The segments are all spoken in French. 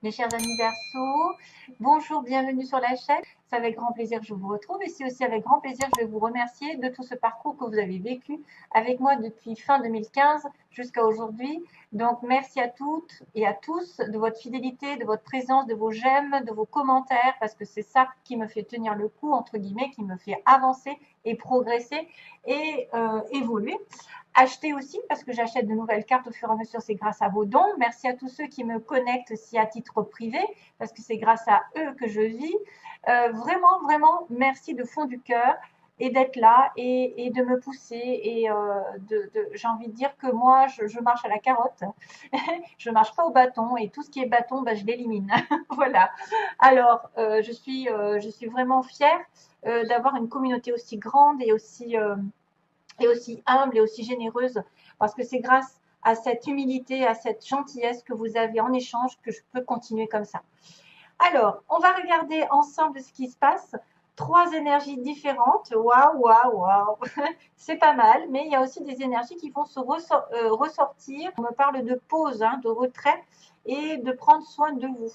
Mes chers amis Verseaux, bonjour, bienvenue sur la chaîne. C'est avec grand plaisir que je vous retrouve et c'est aussi avec grand plaisir que je vais vous remercier de tout ce parcours que vous avez vécu avec moi depuis fin 2015 jusqu'à aujourd'hui. Donc merci à toutes et à tous de votre fidélité, de votre présence, de vos j'aime, de vos commentaires parce que c'est ça qui me fait tenir le coup, entre guillemets, qui me fait avancer et progresser et évoluer. Acheter aussi parce que j'achète de nouvelles cartes au fur et à mesure, c'est grâce à vos dons. Merci à tous ceux qui me connectent aussi à titre privé parce que c'est grâce à eux que je vis. Vraiment, vraiment, merci de fond du cœur et d'être là et de me pousser. Et j'ai envie de dire que moi, je marche à la carotte. Je marche pas au bâton et tout ce qui est bâton, bah, je l'élimine. Voilà. Alors, je suis vraiment fière d'avoir une communauté aussi grande et aussi humble et aussi généreuse, parce que c'est grâce à cette humilité, à cette gentillesse que vous avez en échange que je peux continuer comme ça. Alors, on va regarder ensemble ce qui se passe. Trois énergies différentes. Waouh, waouh, waouh. C'est pas mal, mais il y a aussi des énergies qui vont se ressortir. On me parle de pause, hein, de retrait et de prendre soin de vous.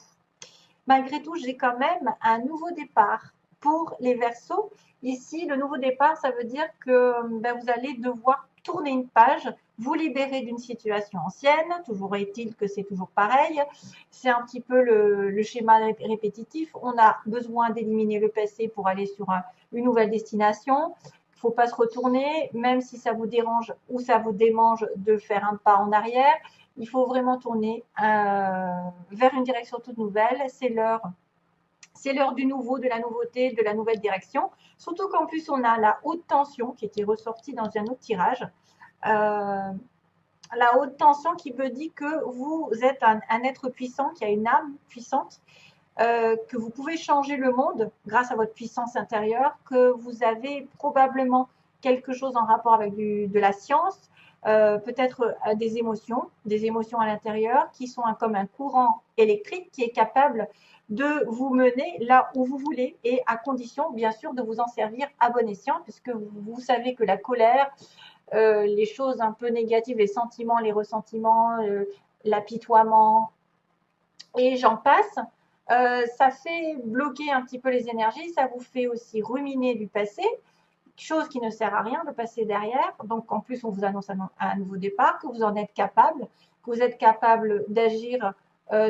Malgré tout, j'ai quand même un nouveau départ pour les Verseaux. Ici, le nouveau départ, ça veut dire que vous allez devoir tourner une page, vous libérer d'une situation ancienne. Toujours est-il que c'est toujours pareil. C'est un petit peu le schéma répétitif. On a besoin d'éliminer le passé pour aller sur une nouvelle destination. Il ne faut pas se retourner, même si ça vous dérange ou ça vous démange de faire un pas en arrière. Il faut vraiment tourner vers une direction toute nouvelle. C'est l'heure du nouveau, de la nouveauté, de la nouvelle direction. Surtout qu'en plus, on a la haute tension qui était ressortie dans un autre tirage. La haute tension qui veut dire que vous êtes un être puissant, qui a une âme puissante, que vous pouvez changer le monde grâce à votre puissance intérieure, que vous avez probablement quelque chose en rapport avec de la science, peut-être des émotions à l'intérieur qui sont comme un courant électrique qui est capable de vous mener là où vous voulez et à condition bien sûr de vous en servir à bon escient puisque vous savez que la colère, les choses un peu négatives, les sentiments, les ressentiments, l'apitoiement et j'en passe, ça fait bloquer un petit peu les énergies, ça vous fait aussi ruminer du passé, chose qui ne sert à rien de passer derrière. Donc en plus, on vous annonce un nouveau départ, que vous en êtes capable, que vous êtes capable d'agir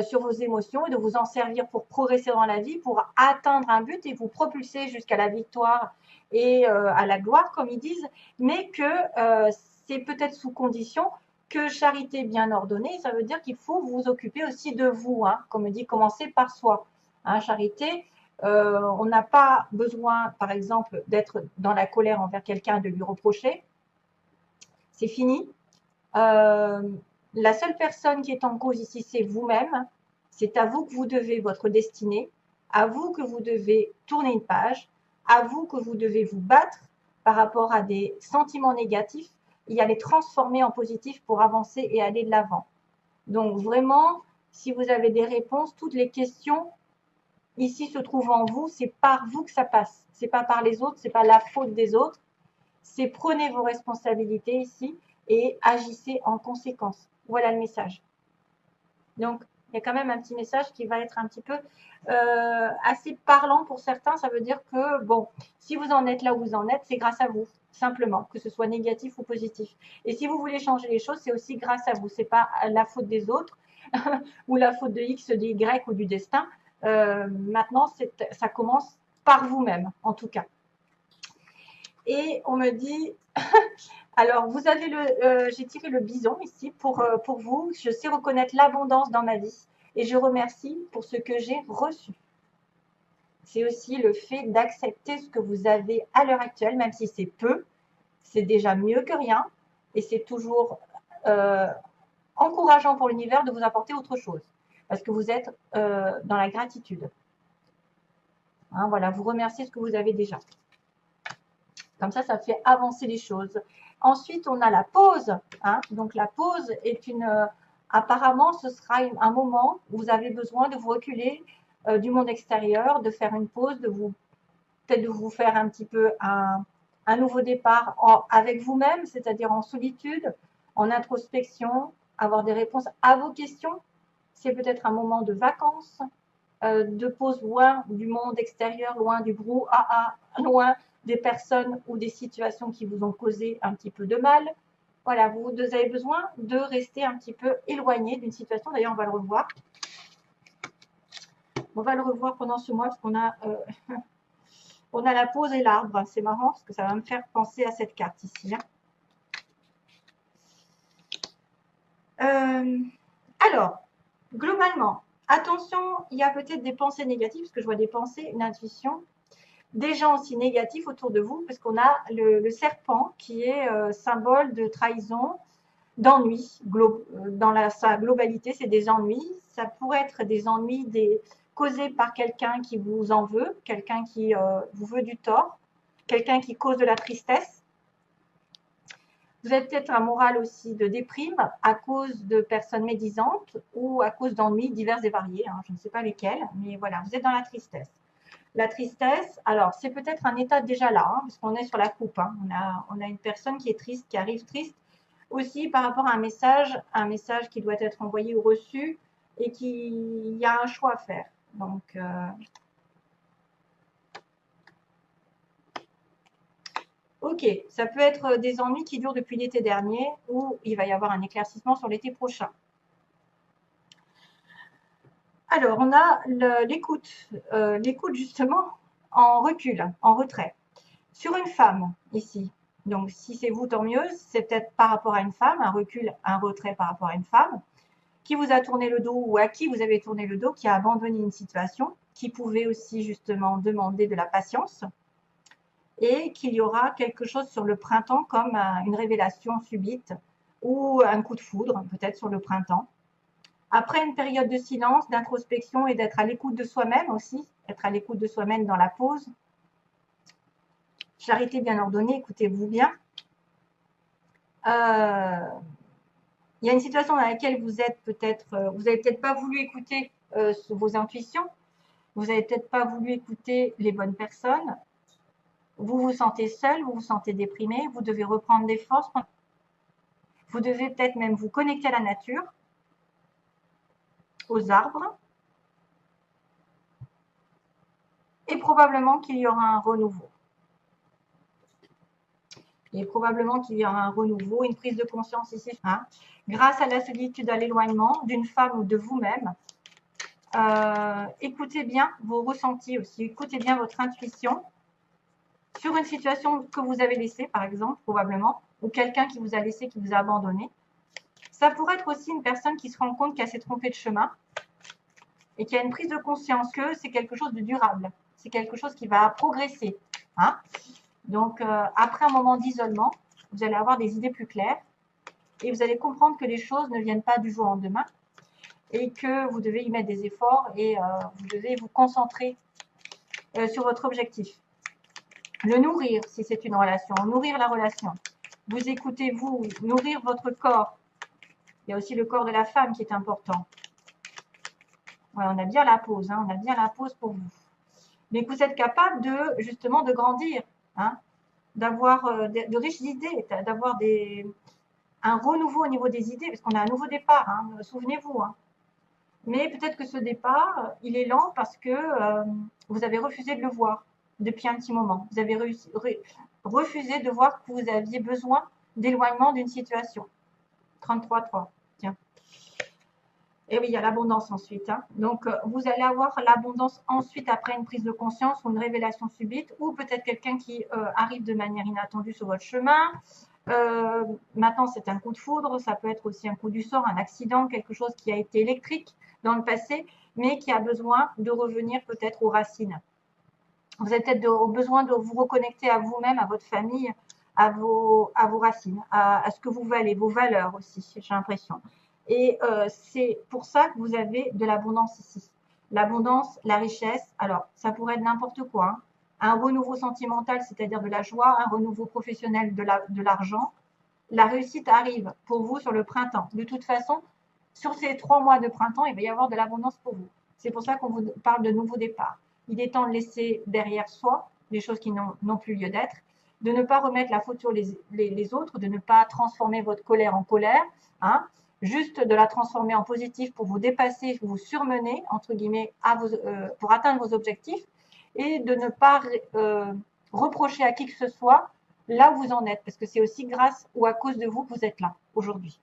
sur vos émotions et de vous en servir pour progresser dans la vie, pour atteindre un but et vous propulser jusqu'à la victoire et à la gloire, comme ils disent, mais que c'est peut-être sous condition que charité bien ordonnée, ça veut dire qu'il faut vous occuper aussi de vous, hein, comme on dit, commencer par soi. Hein, charité, on n'a pas besoin, par exemple, d'être dans la colère envers quelqu'un, de lui reprocher. C'est fini. La seule personne qui est en cause ici, c'est vous-même. C'est à vous que vous devez votre destinée, à vous que vous devez tourner une page, à vous que vous devez vous battre par rapport à des sentiments négatifs et à les transformer en positifs pour avancer et aller de l'avant. Donc vraiment, si vous avez des réponses, toutes les questions ici se trouvent en vous, c'est par vous que ça passe. C'est pas par les autres, c'est pas la faute des autres. C'est prenez vos responsabilités ici et agissez en conséquence. Voilà le message. Donc, il y a quand même un petit message qui va être un petit peu assez parlant pour certains. Ça veut dire que, bon, si vous en êtes là où vous en êtes, c'est grâce à vous, simplement, que ce soit négatif ou positif. Et si vous voulez changer les choses, c'est aussi grâce à vous. C'est pas la faute des autres ou la faute de X, de Y ou du destin. Maintenant, ça commence par vous-même, en tout cas. Et on me dit, alors vous avez j'ai tiré le bison ici pour vous. Je sais reconnaître l'abondance dans ma vie et je remercie pour ce que j'ai reçu. C'est aussi le fait d'accepter ce que vous avez à l'heure actuelle, même si c'est peu, c'est déjà mieux que rien et c'est toujours encourageant pour l'univers de vous apporter autre chose parce que vous êtes dans la gratitude. Hein, voilà, vous remerciez ce que vous avez déjà. Comme ça fait avancer les choses. Ensuite, on a la pause. Hein. Donc, la pause est apparemment, ce sera un moment où vous avez besoin de vous reculer du monde extérieur, de faire une pause, peut-être de vous faire un petit peu un nouveau départ avec vous-même, c'est-à-dire en solitude, en introspection, avoir des réponses à vos questions. c'est peut-être un moment de vacances, de pause loin du monde extérieur, loin du brouhaha, loin des personnes ou des situations qui vous ont causé un petit peu de mal. Voilà, vous avez besoin de rester un petit peu éloigné d'une situation. D'ailleurs, on va le revoir. On va le revoir pendant ce mois parce qu'on a, on a la pause et l'arbre. C'est marrant parce que ça va me faire penser à cette carte ici. Alors, globalement, attention, il y a peut-être des pensées négatives, parce que je vois des pensées, une intuition, des gens aussi négatifs autour de vous, parce qu'on a le serpent qui est symbole de trahison, d'ennui. Dans sa globalité, c'est des ennuis. Ça pourrait être des ennuis causés par quelqu'un qui vous en veut, quelqu'un qui vous veut du tort, quelqu'un qui cause de la tristesse. Vous avez peut-être un moral aussi de déprime à cause de personnes médisantes ou à cause d'ennuis divers et variés. Hein, je ne sais pas lesquels, mais voilà, vous êtes dans la tristesse. La tristesse, alors c'est peut-être un état déjà là, hein, parce qu'on est sur la coupe. Hein. On a une personne qui est triste, qui arrive triste, aussi par rapport à un message qui doit être envoyé ou reçu et il y a un choix à faire. Donc, ok, ça peut être des ennuis qui durent depuis l'été dernier ou il va y avoir un éclaircissement sur l'été prochain. Alors, on a l'écoute justement en recul, en retrait. Sur une femme, ici, donc si c'est vous, tant mieux, c'est peut-être par rapport à une femme, un recul, un retrait par rapport à une femme, qui vous a tourné le dos ou à qui vous avez tourné le dos, qui a abandonné une situation, qui pouvait aussi justement demander de la patience, et qu'il y aura quelque chose sur le printemps comme une révélation subite ou un coup de foudre, peut-être sur le printemps. Après une période de silence, d'introspection et d'être à l'écoute de soi-même aussi, être à l'écoute de soi-même dans la pause. Charité bien ordonnée, écoutez-vous bien. Il y a une situation dans laquelle vous êtes peut-être, vous n'avez peut-être pas voulu écouter vos intuitions, vous n'avez peut-être pas voulu écouter les bonnes personnes, vous vous sentez seul, vous vous sentez déprimé, vous devez reprendre des forces, vous devez peut-être même vous connecter à la nature, aux arbres, et probablement qu'il y aura un renouveau. Et probablement qu'il y aura un renouveau, une prise de conscience ici, hein, grâce à la solitude, à l'éloignement d'une femme ou de vous-même. Écoutez bien vos ressentis aussi, écoutez bien votre intuition sur une situation que vous avez laissée, par exemple, probablement, ou quelqu'un qui vous a laissé, qui vous a abandonné. Ça pourrait être aussi une personne qui se rend compte qu'elle s'est trompée de chemin et qui a une prise de conscience que c'est quelque chose de durable, c'est quelque chose qui va progresser. Hein. Donc, après un moment d'isolement, vous allez avoir des idées plus claires et vous allez comprendre que les choses ne viennent pas du jour au lendemain et que vous devez y mettre des efforts et vous devez vous concentrer sur votre objectif. Le nourrir, si c'est une relation, nourrir la relation. Vous écoutez, vous, nourrir votre corps. Il y a aussi le corps de la femme qui est important. Voilà, on a bien la pause, hein, on a bien la pause pour vous. Mais que vous êtes capable de, justement, de grandir, hein, d'avoir de riches idées, d'avoir un renouveau au niveau des idées, parce qu'on a un nouveau départ, hein, souvenez-vous. Hein. Mais peut-être que ce départ, il est lent parce que vous avez refusé de le voir depuis un petit moment. Vous avez refusé de voir que vous aviez besoin d'éloignement d'une situation. 33.3, tiens. Et oui, il y a l'abondance ensuite. Hein. Donc, vous allez avoir l'abondance ensuite après une prise de conscience ou une révélation subite, ou peut-être quelqu'un qui arrive de manière inattendue sur votre chemin. Maintenant, c'est un coup de foudre, ça peut être aussi un coup du sort, un accident, quelque chose qui a été électrique dans le passé, mais qui a besoin de revenir peut-être aux racines. Vous avez peut-être besoin de vous reconnecter à vous-même, à votre famille, à vos racines, à ce que vous valez, vos valeurs aussi, j'ai l'impression. Et c'est pour ça que vous avez de l'abondance ici. L'abondance, la richesse, alors ça pourrait être n'importe quoi. Hein. Un renouveau sentimental, c'est-à-dire de la joie, un renouveau professionnel de l'argent. La réussite arrive pour vous sur le printemps. De toute façon, sur ces 3 mois de printemps, il va y avoir de l'abondance pour vous. C'est pour ça qu'on vous parle de nouveau départ. Il est temps de laisser derrière soi les choses qui n'ont plus lieu d'être, de ne pas remettre la faute sur les autres, de ne pas transformer votre colère en colère, hein, juste de la transformer en positif pour vous dépasser, vous surmener, entre guillemets, pour atteindre vos objectifs, et de ne pas reprocher à qui que ce soit là où vous en êtes, parce que c'est aussi grâce ou à cause de vous que vous êtes là aujourd'hui.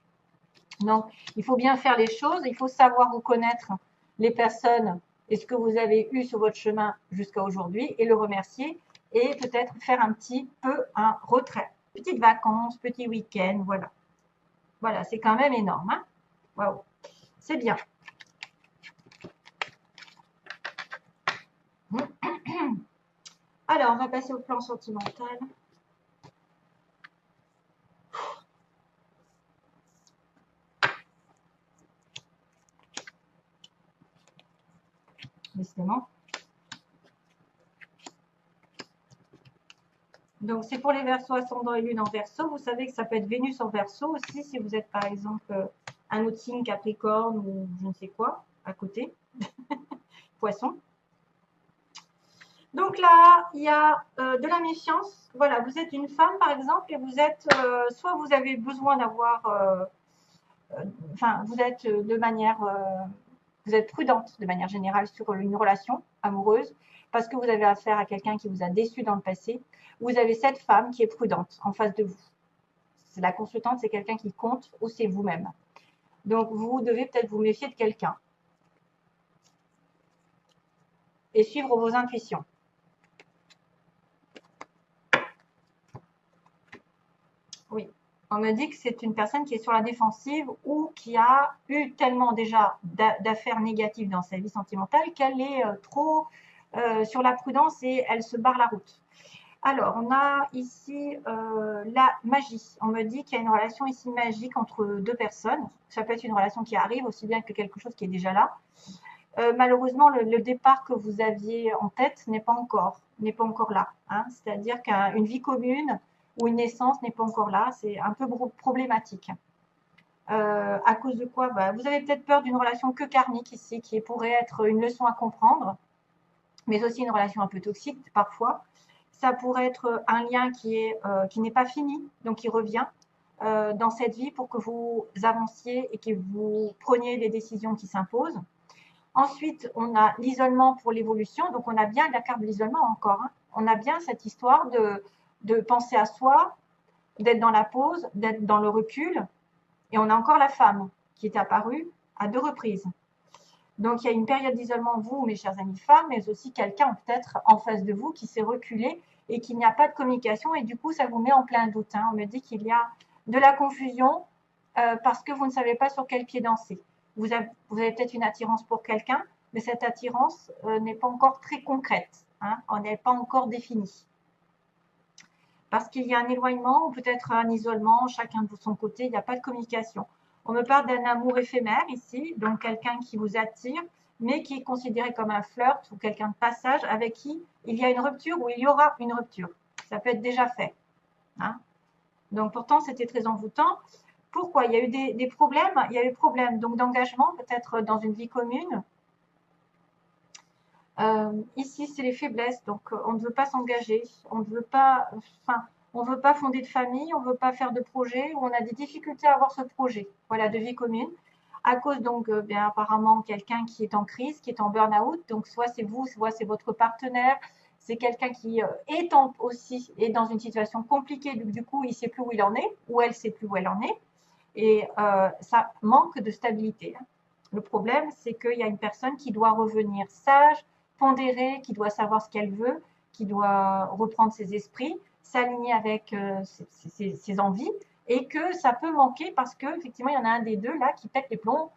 Donc, il faut bien faire les choses, il faut savoir reconnaître les personnes et ce que vous avez eu sur votre chemin jusqu'à aujourd'hui et le remercier et peut-être faire un petit peu un retrait. Petites vacances, petit week-end, voilà. Voilà, c'est quand même énorme. Hein. Waouh, c'est bien. Alors, on va passer au plan sentimental. Décidément. Donc, c'est pour les Verseaux ascendant et lune en Verseau. Vous savez que ça peut être Vénus en Verseau aussi, si vous êtes par exemple un autre signe Capricorne ou je ne sais quoi à côté. Poisson. Donc là, il y a de la méfiance. Voilà, vous êtes une femme par exemple et vous êtes, soit vous avez besoin d'avoir, enfin, vous êtes de manière, vous êtes prudente de manière générale sur une relation amoureuse parce que vous avez affaire à quelqu'un qui vous a déçu dans le passé. Vous avez cette femme qui est prudente en face de vous. C'est la consultante, c'est quelqu'un qui compte ou c'est vous-même. Donc, vous devez peut-être vous méfier de quelqu'un et suivre vos intuitions. Oui, on me dit que c'est une personne qui est sur la défensive ou qui a eu tellement déjà d'affaires négatives dans sa vie sentimentale qu'elle est trop sur la prudence et elle se barre la route. Alors, on a ici la magie. On me dit qu'il y a une relation ici magique entre deux personnes. Ça peut être une relation qui arrive aussi bien que quelque chose qui est déjà là. Malheureusement, le départ que vous aviez en tête n'est pas encore là. Hein. C'est-à-dire qu'une vie commune ou une naissance n'est pas encore là. C'est un peu problématique. À cause de quoi vous avez peut-être peur d'une relation que karmique ici, qui pourrait être une leçon à comprendre, mais aussi une relation un peu toxique parfois. Ça pourrait être un lien qui n'est pas fini, donc qui revient dans cette vie pour que vous avanciez et que vous preniez des décisions qui s'imposent. Ensuite, on a l'isolement pour l'évolution. Donc, on a bien la carte de l'isolement encore. Hein. On a bien cette histoire de penser à soi, d'être dans la pause, d'être dans le recul. Et on a encore la femme qui est apparue à 2 reprises. Donc, il y a une période d'isolement, vous, mes chers amis femmes, mais aussi quelqu'un peut-être en face de vous qui s'est reculé et qu'il n'y a pas de communication. Et du coup, ça vous met en plein doute. Hein. On me dit qu'il y a de la confusion parce que vous ne savez pas sur quel pied danser. Vous avez peut-être une attirance pour quelqu'un, mais cette attirance n'est pas encore très concrète. Hein, on n'est pas encore défini. Parce qu'il y a un éloignement ou peut-être un isolement, chacun de son côté, il n'y a pas de communication. On me parle d'un amour éphémère ici, donc quelqu'un qui vous attire, mais qui est considéré comme un flirt ou quelqu'un de passage avec qui il y a une rupture ou il y aura une rupture. Ça peut être déjà fait. Hein. Donc pourtant, c'était très envoûtant. Pourquoi? Il y a eu des problèmes. Il y a eu problème donc d'engagement, peut-être dans une vie commune. Ici, c'est les faiblesses. Donc, on ne veut pas s'engager. On ne veut pas, on veut pas fonder de famille. On ne veut pas faire de projet. Ou on a des difficultés à avoir ce projet. Voilà, de vie commune. À cause donc, bien apparemment, quelqu'un qui est en crise, qui est en burn-out. Donc, soit c'est vous, soit c'est votre partenaire. C'est quelqu'un qui aussi est dans une situation compliquée. Du coup, il ne sait plus où il en est, ou elle ne sait plus où elle en est. Et ça manque de stabilité. Le problème, c'est qu'il y a une personne qui doit revenir sage, pondérée, qui doit savoir ce qu'elle veut, qui doit reprendre ses esprits, s'aligner avec ses envies, et que ça peut manquer parce qu'effectivement, il y en a un des deux là qui pète les plombs,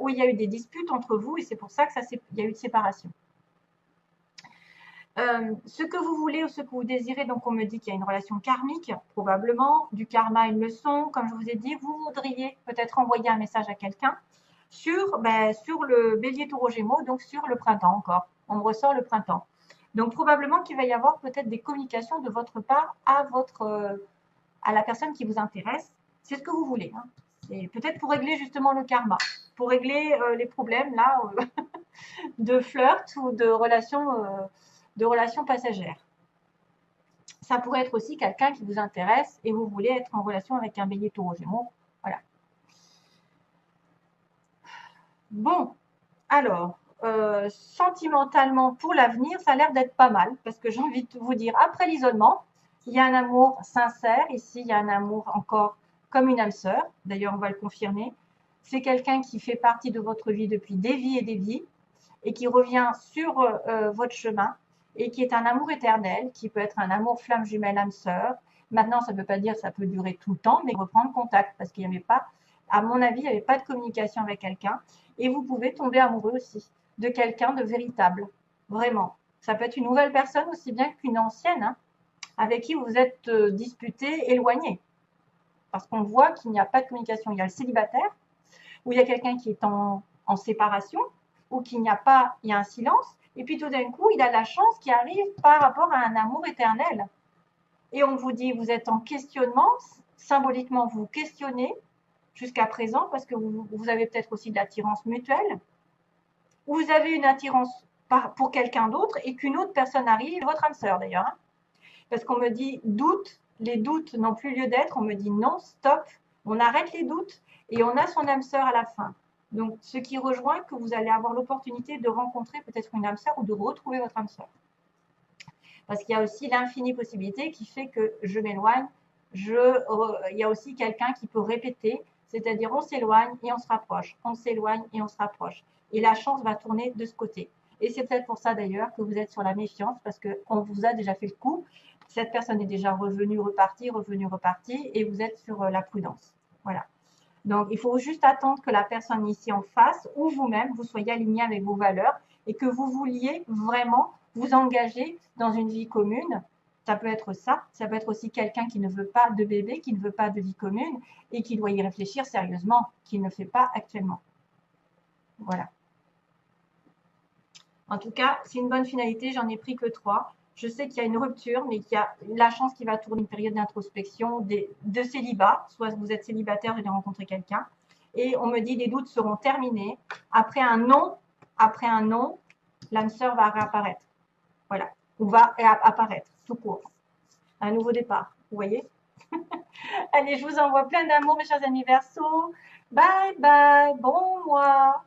où il y a eu des disputes entre vous, et c'est pour ça qu'il y a eu de séparation. Ce que vous voulez ou ce que vous désirez, donc on me dit qu'il y a une relation karmique, probablement, du karma une leçon, comme je vous ai dit, vous voudriez peut-être envoyer un message à quelqu'un sur le bélier taureau gémeaux, donc sur le printemps encore. On me ressort le printemps. Donc probablement qu'il va y avoir peut-être des communications de votre part à la personne qui vous intéresse. C'est ce que vous voulez. Hein. C'est peut-être pour régler justement le karma, pour régler les problèmes là de flirt ou de relations passagères. Ça pourrait être aussi quelqu'un qui vous intéresse et vous voulez être en relation avec un bélier taureau gémeaux. Voilà. Bon, alors, sentimentalement pour l'avenir, ça a l'air d'être pas mal parce que j'ai envie de vous dire, après l'isolement, il y a un amour sincère. Ici, il y a un amour encore comme une âme sœur. D'ailleurs, on va le confirmer. C'est quelqu'un qui fait partie de votre vie depuis des vies et des vies et qui revient sur votre chemin et qui est un amour éternel, qui peut être un amour flamme jumelle âme sœur. Maintenant, ça ne veut pas dire que ça peut durer tout le temps, mais reprendre contact parce qu'il n'y avait pas, à mon avis, il n'y avait pas de communication avec quelqu'un. Et vous pouvez tomber amoureux aussi de quelqu'un de véritable, vraiment. Ça peut être une nouvelle personne aussi bien qu'une ancienne, hein, avec qui vous êtes disputé, éloigné. Parce qu'on voit qu'il n'y a pas de communication. Il y a le célibataire, où il y a quelqu'un qui est en séparation, ou qu'il n'y a pas, il y a un silence, et puis tout d'un coup, il a la chance qui arrive par rapport à un amour éternel. Et on vous dit, vous êtes en questionnement, symboliquement, vous questionnez jusqu'à présent, parce que vous avez peut-être aussi de l'attirance mutuelle, ou vous avez une attirance pour quelqu'un d'autre, et qu'une autre personne arrive, votre âme sœur d'ailleurs, hein, parce qu'on me dit doute, les doutes n'ont plus lieu d'être, on me dit non, stop, on arrête les doutes et on a son âme sœur à la fin. Donc, ce qui rejoint que vous allez avoir l'opportunité de rencontrer peut-être une âme sœur ou de retrouver votre âme sœur. Parce qu'il y a aussi l'infinie possibilité qui fait que je m'éloigne, il y a aussi quelqu'un qui peut répéter, c'est-à-dire on s'éloigne et on se rapproche, on s'éloigne et on se rapproche. Et la chance va tourner de ce côté. Et c'est peut-être pour ça d'ailleurs que vous êtes sur la méfiance, parce qu'on vous a déjà fait le coup. Cette personne est déjà revenue, repartie, et vous êtes sur la prudence. Voilà. Donc, il faut juste attendre que la personne ici en face ou vous-même, vous soyez aligné avec vos valeurs et que vous vouliez vraiment vous engager dans une vie commune. Ça peut être ça. Ça peut être aussi quelqu'un qui ne veut pas de bébé, qui ne veut pas de vie commune et qui doit y réfléchir sérieusement, qui ne fait pas actuellement. Voilà. En tout cas, c'est une bonne finalité. J'en ai pris que 3. Je sais qu'il y a une rupture, mais qu'il y a la chance qui va tourner une période d'introspection, de célibat. Soit vous êtes célibataire, vous allez rencontrer quelqu'un. Et on me dit les doutes seront terminés. Après un non, l'âme sœur va réapparaître. Voilà. Ou va apparaître, tout court. Un nouveau départ. Vous voyez? Allez, je vous envoie plein d'amour, mes chers amis Verseaux. Bye bye. Bon mois.